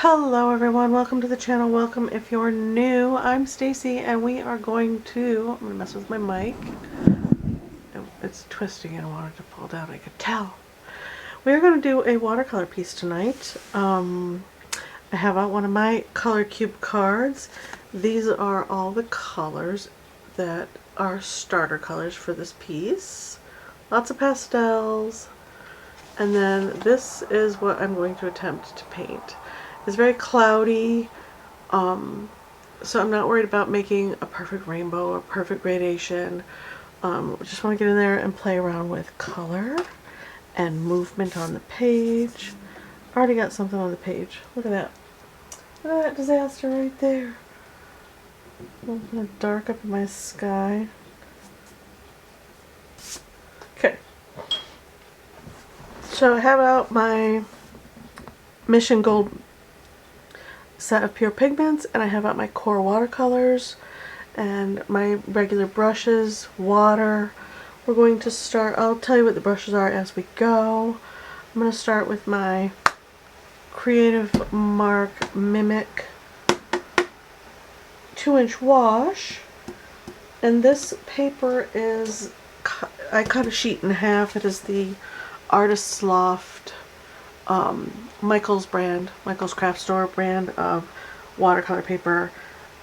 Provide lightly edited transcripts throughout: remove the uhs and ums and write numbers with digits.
Hello everyone, welcome to the channel. Welcome if you're new. I'm Stacy and we are going to, I'm going to mess with my mic. It's twisting and I wanted to pull down, I could tell. We are going to do a watercolor piece tonight. I have out one of my color cube cards. These are all the colors that are starter colors for this piece. Lots of pastels. And then this is what I'm going to attempt to paint. It's very cloudy, so I'm not worried about making a perfect rainbow or perfect gradation. Just want to get in there and play around with color and movement on the page. Already got something on the page. Look at that. Look at that disaster right there. A little bit dark up in my sky. Okay. So I have out my Mission Gold set of pure pigments, and I have out my core watercolors and my regular brushes, water. We're going to start, I'll tell you what the brushes are as we go. I'm going to start with my Creative Mark Mimic 2-inch wash, and this paper is, I cut a sheet in half. It is the Artist's Loft Michael's Craft Store brand of watercolor paper,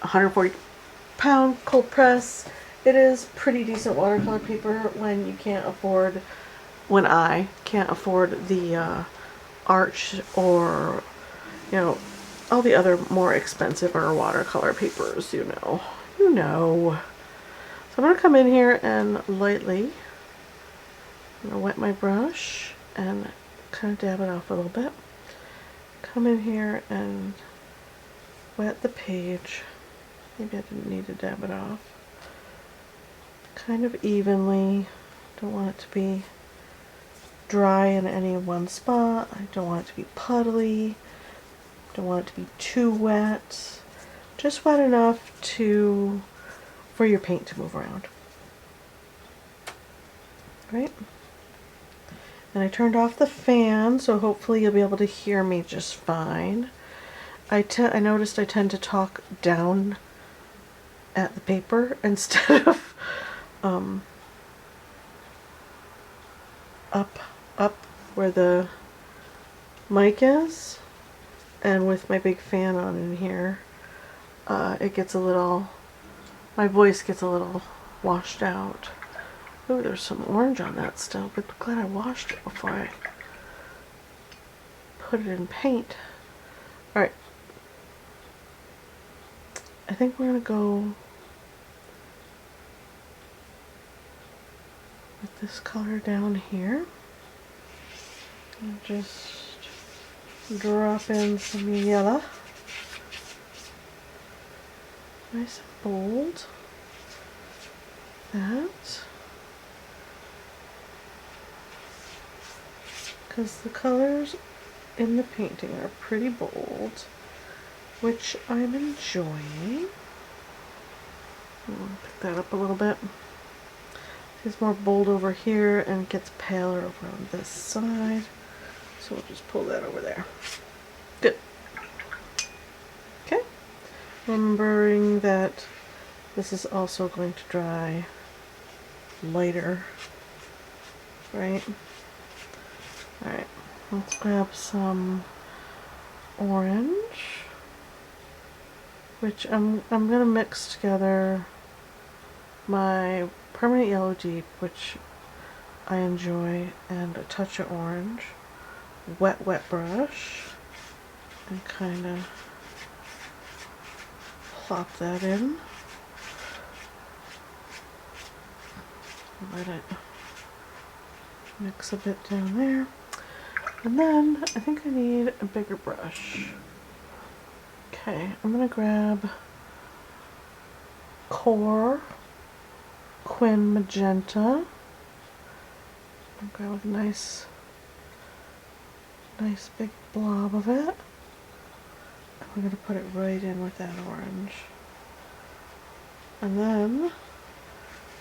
140-pound cold press. It is pretty decent watercolor paper when I can't afford the Arch or, all the other more expensive watercolor papers, you know. So I'm going to come in here and lightly, I'm going to wet my brush and kind of dab it off a little bit. Come in here and wet the page. Maybe I didn't need to dab it off. Kind of evenly. Don't want it to be dry in any one spot. I don't want it to be puddly. Don't want it to be too wet. Just wet enough for your paint to move around. Right? And I turned off the fan, so hopefully you'll be able to hear me just fine. I noticed I tend to talk down at the paper instead of up where the mic is. And with my big fan on in here, it gets my voice gets a little washed out. Oh, there's some orange on that still, but I'm glad I washed it before I put it in paint. Alright. I think we're going to go with this color down here. And just drop in some yellow. Nice and bold. That. Because the colors in the painting are pretty bold, which I'm enjoying. Pick that up a little bit. It's more bold over here and gets paler over on this side. So we'll just pull that over there. Good. Okay. Remembering that this is also going to dry lighter, right? Alright, let's grab some orange, which I'm going to mix together my permanent yellow deep, which I enjoy, and a touch of orange. Wet brush, and kind of plop that in. Let it mix a bit down there. And then I think I need a bigger brush. Okay, I'm going to grab Core Quin Magenta. I'll grab a nice big blob of it. And we're going to put it right in with that orange. And then,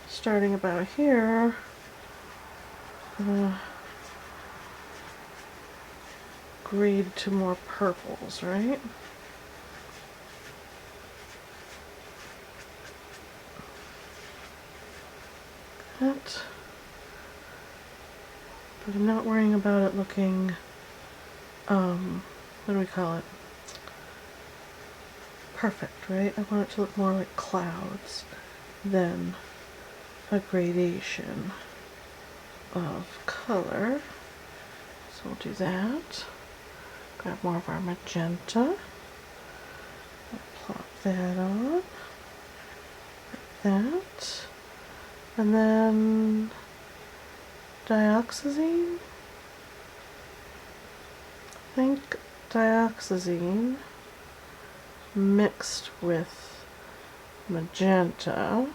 starting about here, I'm going to grade to more purples, right? That. But I'm not worrying about it looking, what do we call it? Perfect, right? I want it to look more like clouds than a gradation of color. So we'll do that. Grab more of our magenta. Plop that on. Like that. And then dioxazine. I think dioxazine mixed with magenta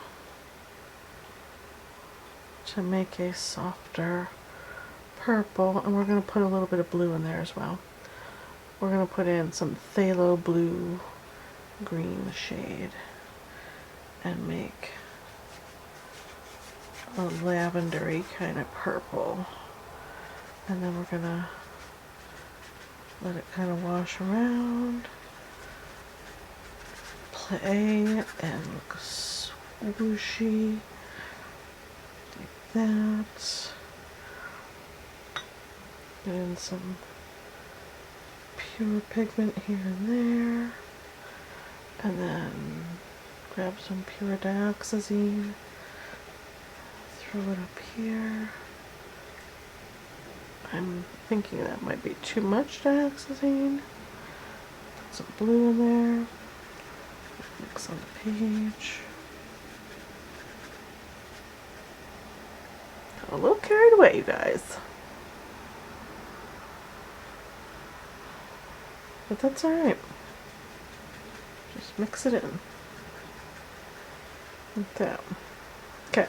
to make a softer purple, and we're going to put a little bit of blue in there as well. We're going to put in some phthalo blue green shade and make a lavendery kind of purple, and then we're going to let it kind of wash around, play, and look swooshy like that. Get in some pure pigment here and there, and then grab some pure dioxazine, throw it up here. I'm thinking that might be too much dioxazine. Put some blue in there, mix on the page. Got a little carried away, you guys. But that's alright. Just mix it in. Like that. Okay.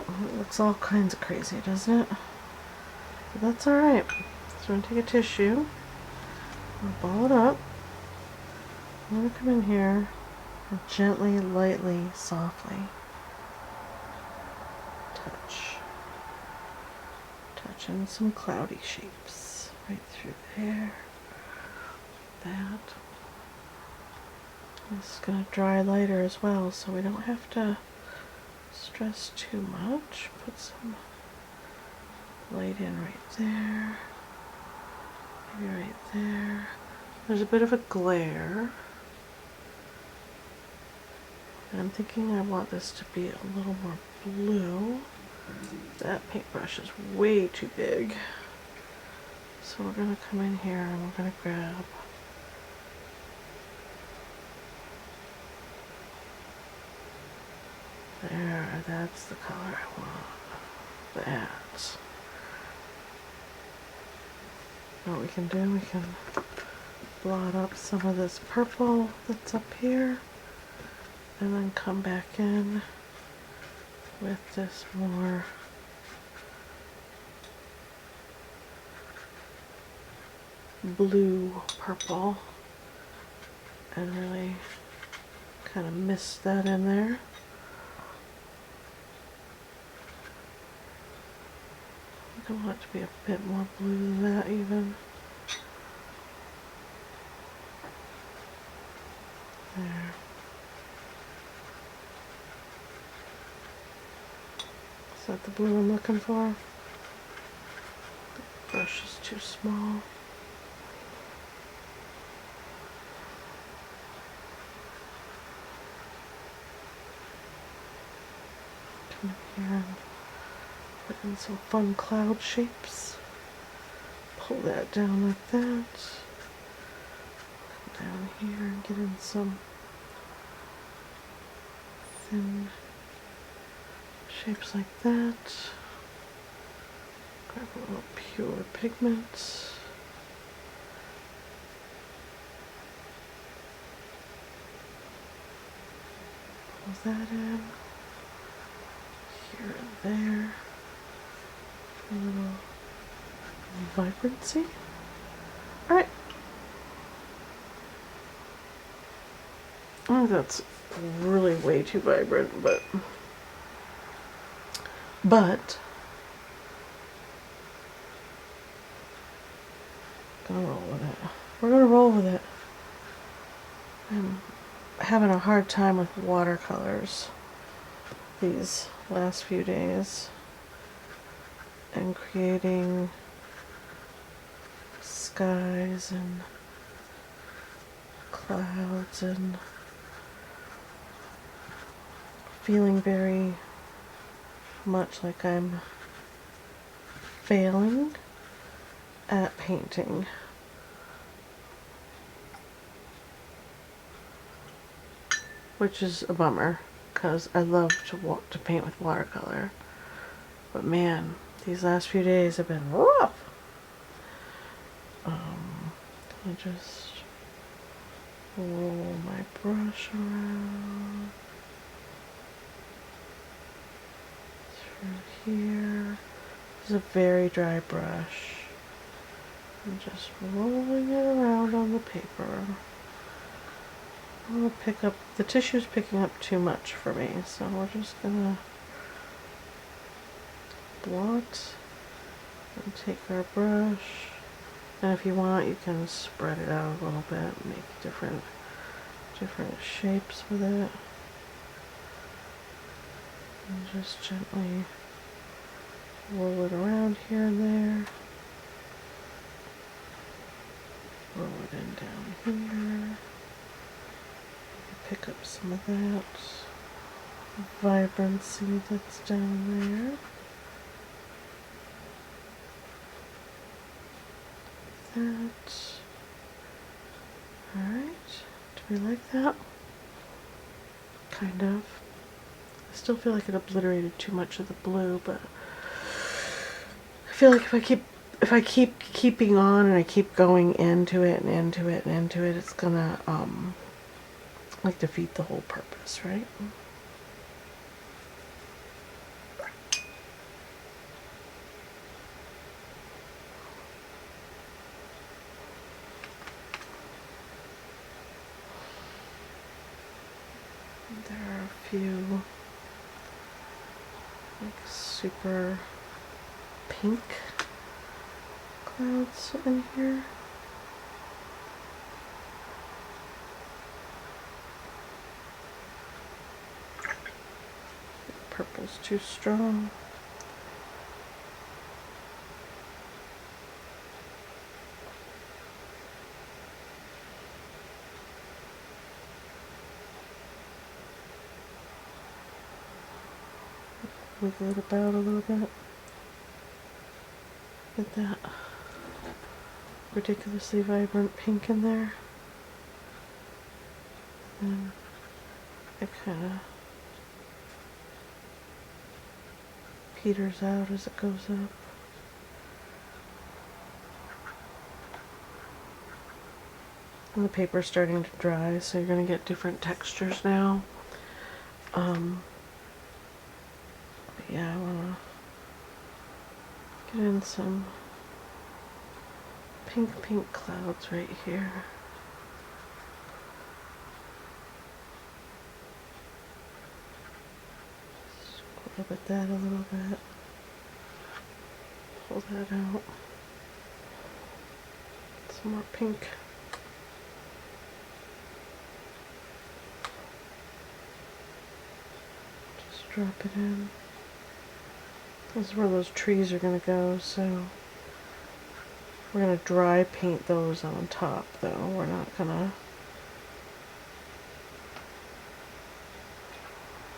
It looks all kinds of crazy, doesn't it? But that's alright. So I'm going to take a tissue. I'm going to ball it up. I'm going to come in here and gently, lightly, softly touch. Touch in some cloudy shapes. Right through there. That. This is going to dry lighter as well, so we don't have to stress too much. Put some light in right there. Maybe right there. There's a bit of a glare. And I'm thinking I want this to be a little more blue. That paintbrush is way too big. So we're going to come in here and we're going to grab there, that's the color I want. That. What we can do, we can blot up some of this purple that's up here and then come back in with this more blue purple and really kind of mist that in there. I want it to be a bit more blue than that even. There. Is that the blue I'm looking for? The brush is too small. Come in here and put in some fun cloud shapes. Pull that down like that. Come down here and get in some thin shapes like that. Grab a little pure pigment. Pull that in. Here and there. A little vibrancy. Alright. I think that's really way too vibrant, but gonna roll with it. We're gonna roll with it. I'm having a hard time with watercolors these last few days and creating skies and clouds and feeling very much like I'm failing at painting. Which is a bummer, because I love to paint with watercolor. But man, these last few days have been rough. I just roll my brush around through here. This is a very dry brush. I'm just rolling it around on the paper. I'm gonna pick up, the tissue's picking up too much for me, so we're just gonna blot and take our brush. And if you want, you can spread it out a little bit and make different shapes with it. And just gently roll it around here and there. Roll it in down here. Pick up some of that vibrancy that's down there. That. Alright. Do we like that? Kind of. I still feel like it obliterated too much of the blue, but I feel like if I keep keeping on and I keep going into it and into it and into it, it's gonna like defeat the whole purpose, right? There are a few like super pink clouds in here. Purple's too strong. Wiggle it about a little bit. Get that ridiculously vibrant pink in there. And it kind of peters out as it goes up. And the paper's starting to dry, so you're going to get different textures now. Yeah, I want to get in some pink clouds right here. Scrub at that a little bit. Pull that out. Some more pink. Just drop it in. This is where those trees are going to go, so we're going to dry paint those on top, though. We're not going to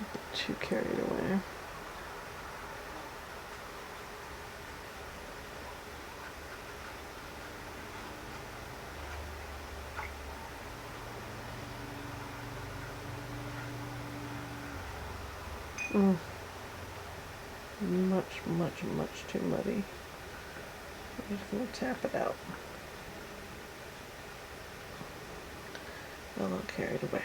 get too carried away. Much too muddy. I'm just going to tap it out. A little carried away.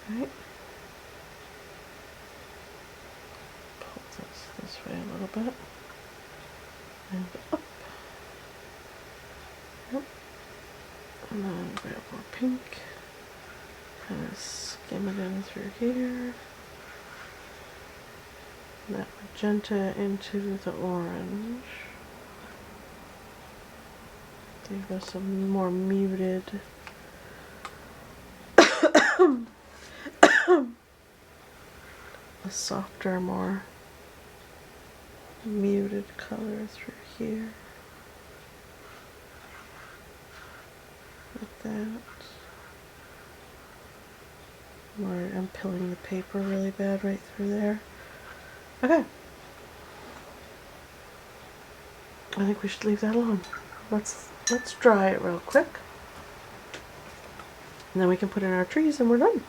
Right. Pull this way a little bit. And up. Yep. And then grab more pink. Kind of skim it in through here. that magenta into the orange. Give us a more muted a softer, more muted color through here. Like that. I'm pilling the paper really bad right through there. Okay. I think we should leave that alone. Let's dry it real quick. And then we can put in our trees and we're done.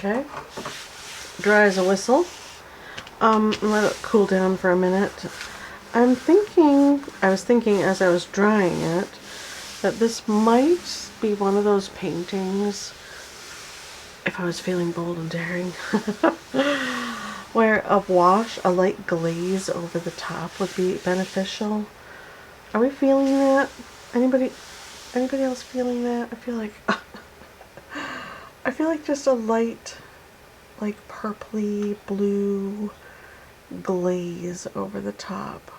Okay, dry as a whistle. Let it cool down for a minute. I was thinking as I was drying it, that this might be one of those paintings, if I was feeling bold and daring, where a wash, a light glaze over the top would be beneficial. Are we feeling that? Anybody else feeling that? I feel like just a light, like purpley blue glaze over the top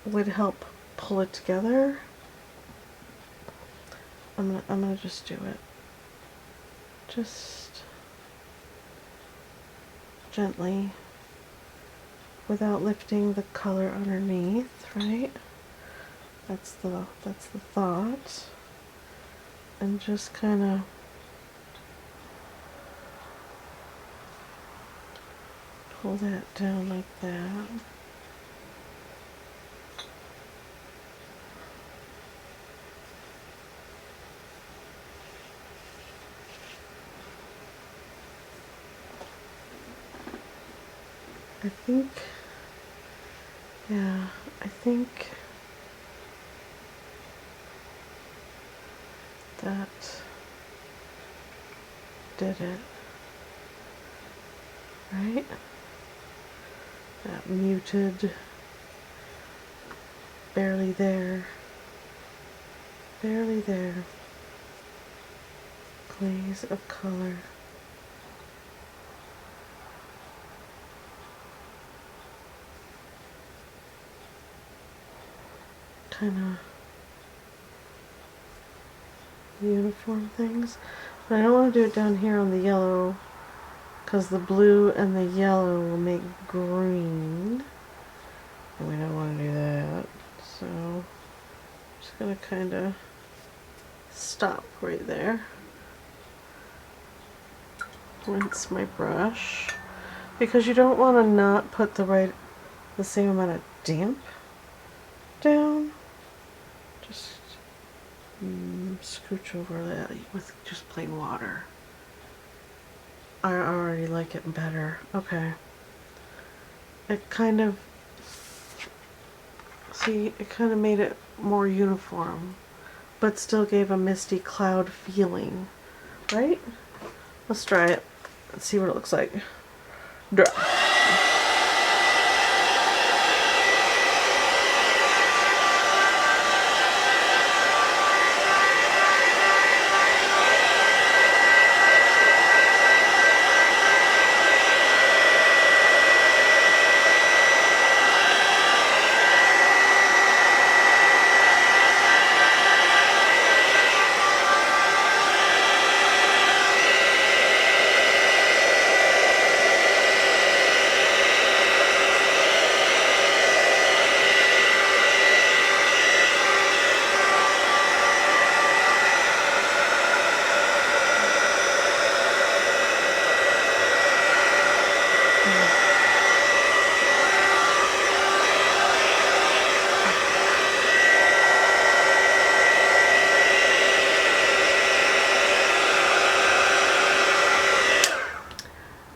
would help pull it together. I'm gonna just do it. Just gently, without lifting the color underneath, right? That's the thought. And just kind of pull that down like that. I think that did it, right? That muted, barely there glaze of color. Kind of uniform things, but I don't want to do it down here on the yellow because the blue and the yellow will make green. gonna kind of stop right there. Rinse my brush because you don't want to not put the same amount of damp down. Just scooch over that with just plain water. I already like it better. Okay. It kind of, see, it kind of made it more uniform, but still gave a misty cloud feeling, right? Let's try it. Let's see what it looks like. Dry.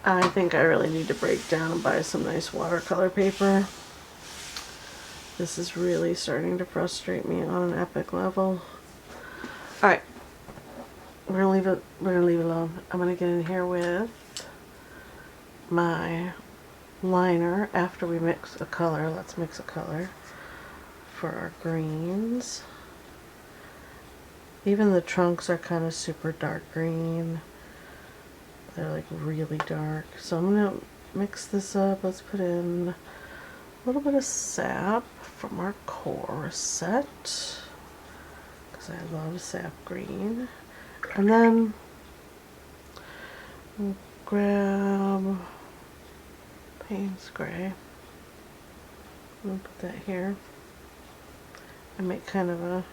I think I really need to break down and buy some nice watercolor paper. This is really starting to frustrate me on an epic level. Alright. We're gonna leave it alone. I'm gonna get in here with my liner after we mix a color. Let's mix a color for our greens. Even the trunks are kind of super dark green. They're like really dark. So I'm gonna mix this up. Let's put in a little bit of sap from our core set, because I love sap green. And then we'll grab Payne's Gray. I'm gonna put that here and make kind of a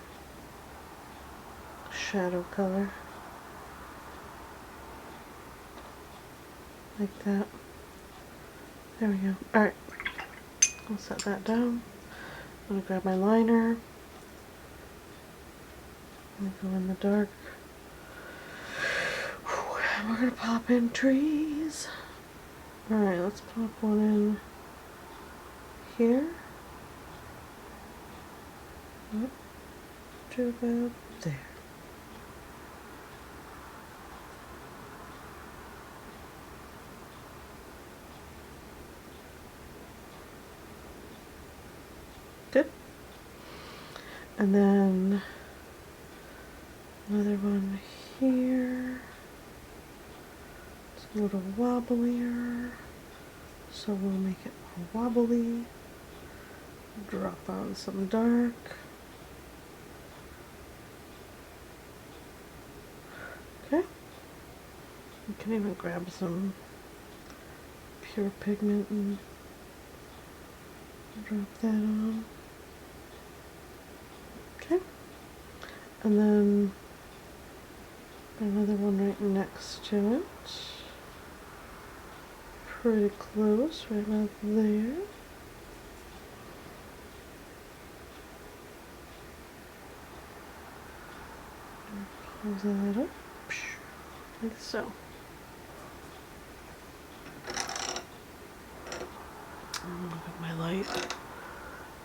shadow color. Like that. There we go. Alright. I'll set that down. I'm going to grab my liner. I'm going to go in the dark. And we're going to pop in trees. Alright, let's pop one in here. Up to about there. Good. And then another one here. It's a little wobblier, so we'll make it more wobbly. Drop on some dark. Okay. You can even grab some pure pigment and drop that on. Okay. And then another one right next to it. Pretty close, right about there. Close that up, like so. Look at my light.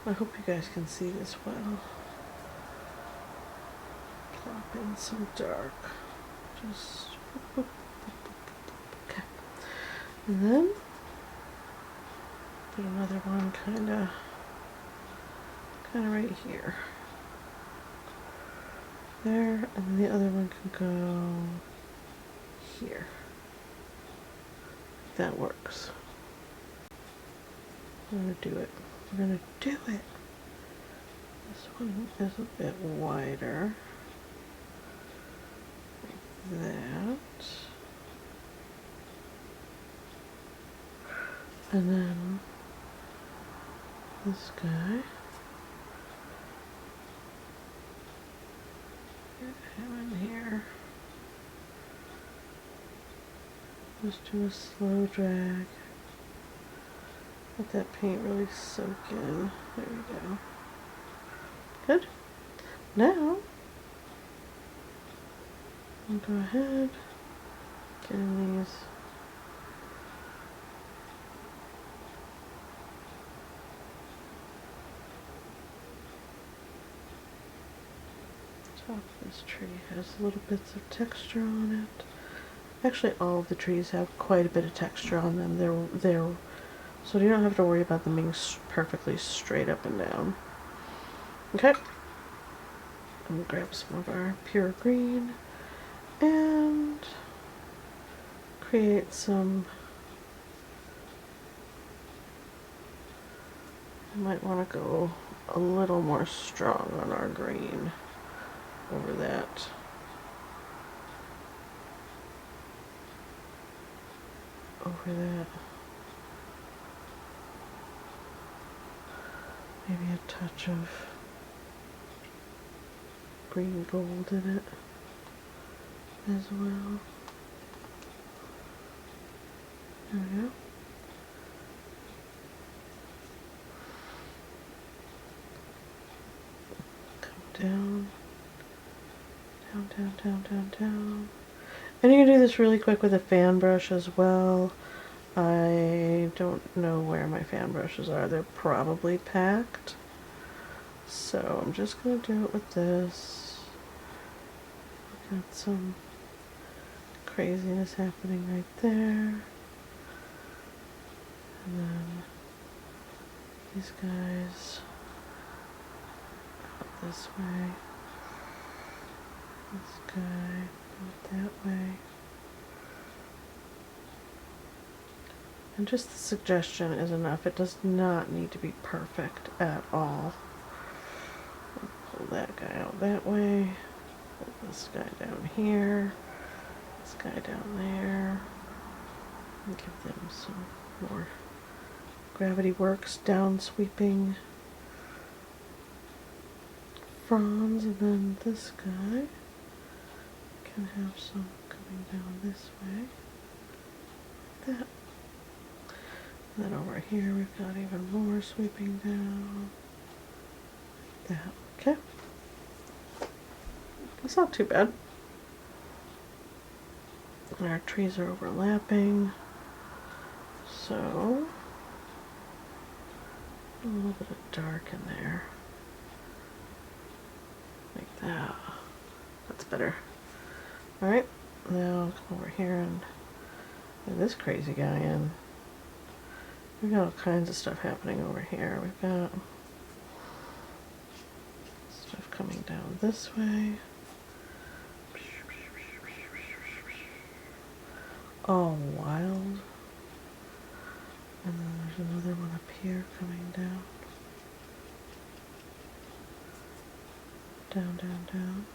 I hope you guys can see this well. Plop in some dark. Just okay. And then put another one kinda right here. There, and the other one can go here. That works. We're gonna do it. We're gonna do it. This one is a bit wider. Like that. And then this guy. him in here. Just do a slow drag. Let that paint really soak in. There we go. Good. Now, I'll go ahead, get in these top of this tree has little bits of texture on it. Actually, all of the trees have quite a bit of texture on them. They're so you don't have to worry about them being perfectly straight up and down. Okay. I'm gonna grab some of our pure green and create some. I might want to go a little more strong on our green over that. Over that. Maybe a touch of green gold in it as well. There we go. Down, down, down, down, down, down. And you can do this really quick with a fan brush as well. I don't know where my fan brushes are. They're probably packed. So I'm just going to do it with this. Got some craziness happening right there. And then these guys out this way. This guy out that way. And just the suggestion is enough. It does not need to be perfect at all. Pull that guy out that way. Pull this guy down here. This guy down there. And give them some more Gravity Works down sweeping fronds. And then this guy can have some coming down this way. Like that. And then over here we've got even more sweeping down. Like that. Okay. It's not too bad. And our trees are overlapping. So a little bit of dark in there. Like that. That's better. Alright, now come over here and get this crazy guy in. We've got all kinds of stuff happening over here. We've got stuff coming down this way. All wild. And then there's another one up here coming down. Down, down, down.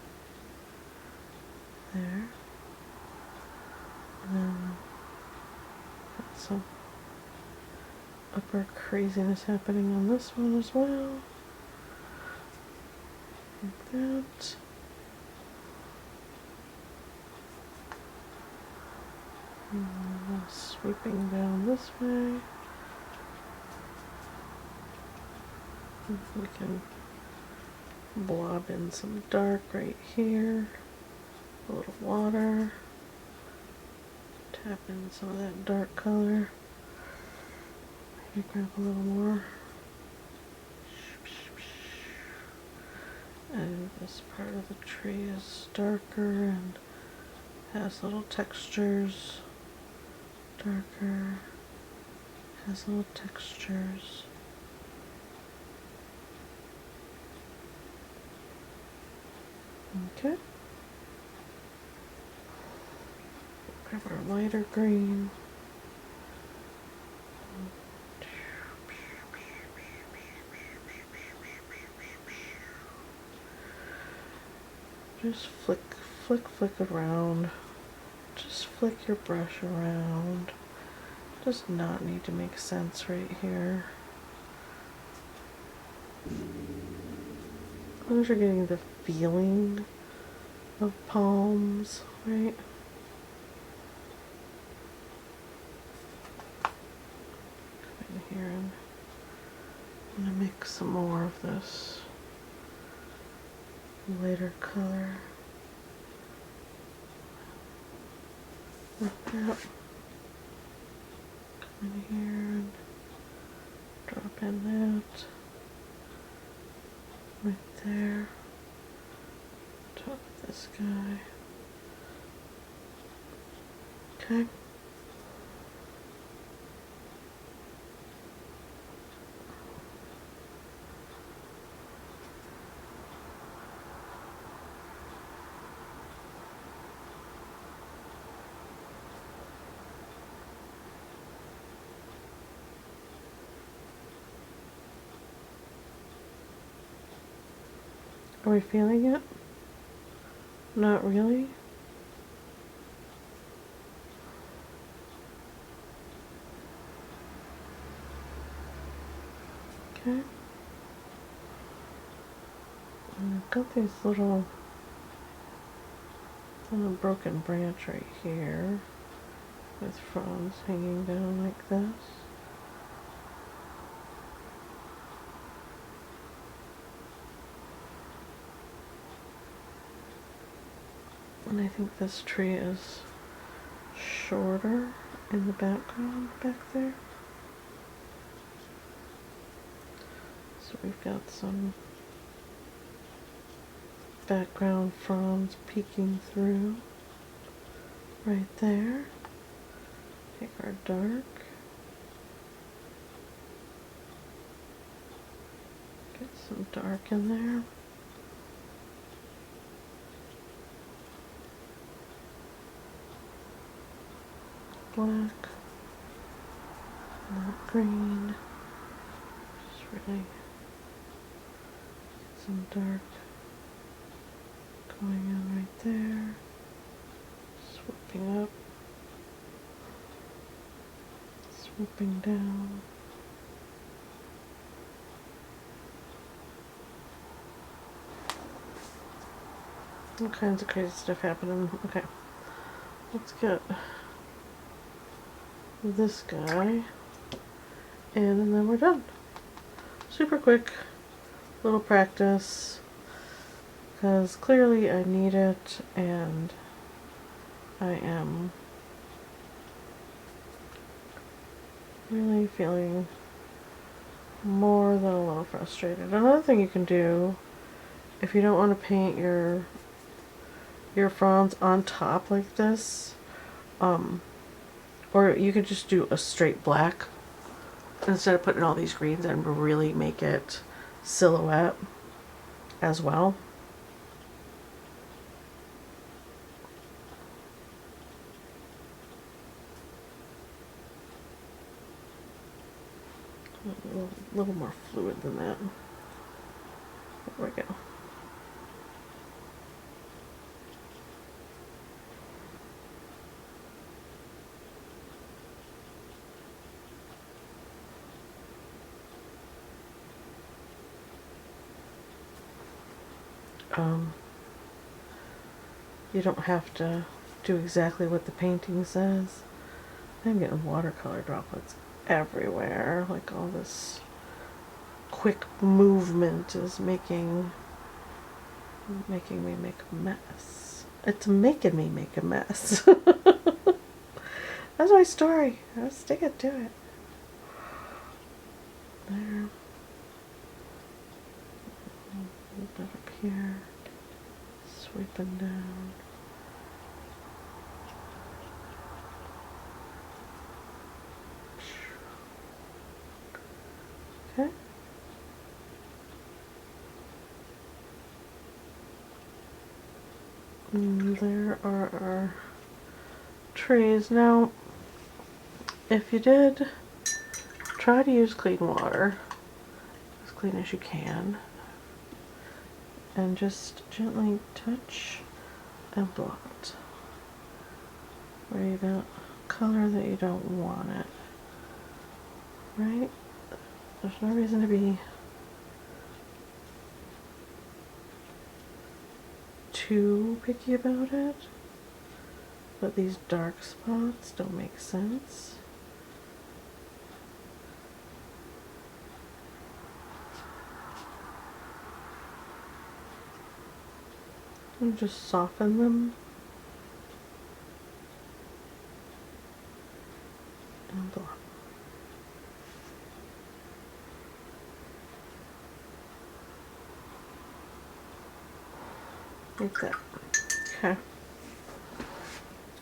There. And then got some upper craziness happening on this one as well. Like that. And then sweeping down this way. We can blob in some dark right here. A little water. Tap in some of that dark color. Maybe grab a little more. And this part of the tree is darker and has little textures. Darker. Has little textures. Okay. Grab our lighter green. Just flick around. Just flick your brush around. Does not need to make sense right here. As long as you're getting the feeling of palms, right? Come in here and I'm going to mix some more of this lighter color. Like that. Come in here and drop in that. Right there. Top of this guy. Okay. Are we feeling it? Not really? Okay. And I've got these little broken branch right here with fronds hanging down like this. And I think this tree is shorter in the background back there. So we've got some background fronds peeking through right there. Take our dark. Get some dark in there. Black. Not green. Just really get some dark going on right there. Swooping up. Swooping down. All kinds of crazy stuff happening. Okay, let's get this guy in and then we're done. Super quick little practice because clearly I need it and I am really feeling more than a little frustrated. Another thing you can do if you don't want to paint your fronds on top like this, or you could just do a straight black instead of putting all these greens and really make it silhouette as well. A little more fluid than that. There we go. You don't have to do exactly what the painting says. I'm getting watercolor droplets everywhere. Like all this quick movement is making me make a mess. It's making me make a mess. That's my story. I'll stick it to it. There. A little bit up here. Sweeping down. Okay. And there are our trees. Now, if you did, try to use clean water, as clean as you can, and just gently touch and blot where you got color that you don't want it. Right? There's no reason to be too picky about it, but these dark spots don't make sense. And just soften them. And blend. Like that. Okay.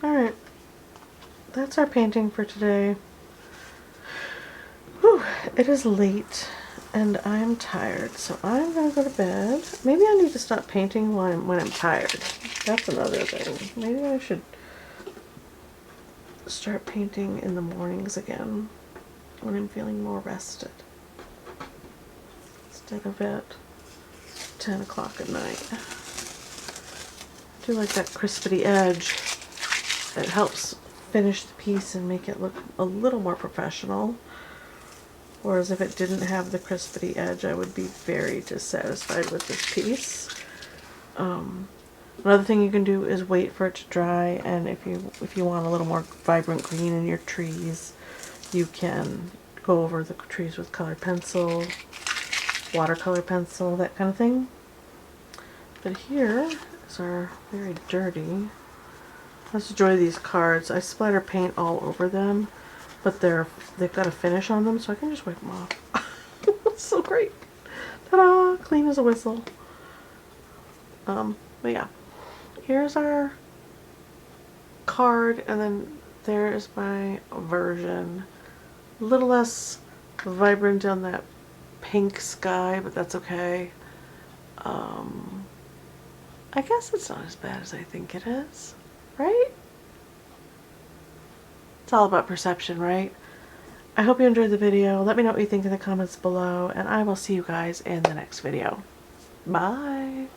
Alright. That's our painting for today. Whew, it is late and I'm tired, so I'm gonna go to bed. Maybe I need to stop painting when I'm tired. That's another thing. Maybe I should start painting in the mornings again when I'm feeling more rested instead of at 10 o'clock at night. I do like that crispity edge. It helps finish the piece and make it look a little more professional. Whereas if it didn't have the crispity edge, I would be very dissatisfied with this piece. Another thing you can do is wait for it to dry, and if you want a little more vibrant green in your trees, you can go over the trees with colored pencil, watercolor pencil, that kind of thing. But here is our very dirty. Let's enjoy these cards. I splatter paint all over them, but they've got a finish on them, so I can just wipe them off. It's so great. Ta-da! Clean as a whistle. But yeah, here's our card, and then there is my version. A little less vibrant on that pink sky, but that's okay. I guess it's not as bad as I think it is, right? It's all about perception, right? I hope you enjoyed the video. Let me know what you think in the comments below, and I will see you guys in the next video. Bye!